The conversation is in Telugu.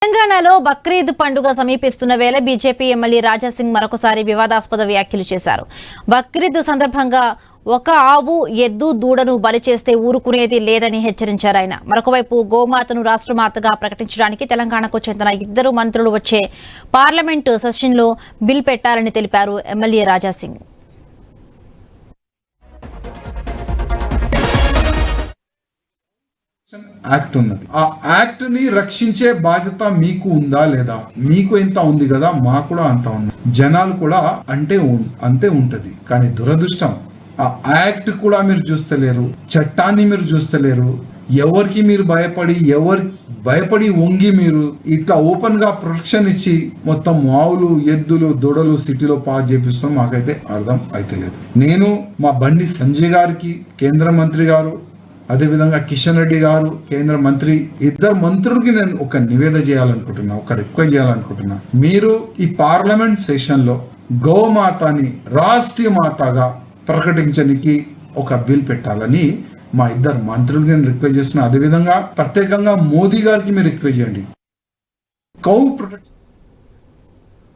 తెలంగాణలో బక్రీద్ పండుగ సమీపిస్తున్న వేళ బీజేపీ ఎమ్మెల్యే రాజాసింగ్ మరొకసారి వివాదాస్పద వ్యాఖ్యలు చేశారు. బక్రీద్ సందర్భంగా ఒక ఆవు ఎద్దు దూడను బలి చేస్తే ఊరుకునేది లేదని హెచ్చరించారు ఆయన. మరొకవైపు గోమాతను రాష్ట్రమాతగా ప్రకటించడానికి తెలంగాణకు చెందిన 2 మంత్రులు వచ్చే పార్లమెంటు సెషన్లో బిల్ పెట్టారని తెలిపారు ఎమ్మెల్యే రాజాసింగ్. యాక్ట్ ఉన్నది. ఆ యాక్ట్ ని రక్షించే బాధ్యత మీకు ఉందా లేదా? మీకు ఎంత ఉంది కదా, మాకు కూడా అంత ఉంది. జనాలు కూడా అంతే ఉంటది. కానీ దురదృష్టం, ఆ యాక్ట్ కూడా మీరు చూస్తలేరు, చట్టాన్ని మీరు చూస్తలేరు. ఎవరికి మీరు భయపడి వంగి మీరు ఇట్లా ఓపెన్ గా ప్రొటెక్షన్ ఇచ్చి మొత్తం ఆవులు ఎద్దులు దూడలు సిటీలో పాస్ చేపిస్తాం. మాకైతే అర్థం అయితే లేదు. నేను మా బండి సంజయ్ గారికి, కేంద్ర మంత్రి గారు, అదేవిధంగా కిషన్ రెడ్డి గారు కేంద్ర మంత్రి, 2 మంత్రులకి నేను ఒక నివేదన చేయాలనుకుంటున్నా, ఒక రిక్వెస్ట్ చేయాలనుకుంటున్నా. మీరు ఈ పార్లమెంట్ సెషన్ లో గోమాతని రాష్ట్రీయ మాతగా ప్రకటించడానికి ఒక బిల్ పెట్టాలని మా 2 మంత్రులకి నేను రిక్వెస్ట్ చేస్తున్నా. అదేవిధంగా ప్రత్యేకంగా మోదీ గారికి మీరు రిక్వెస్ట్ చేయండి. గౌ ప్రొటెక్షన్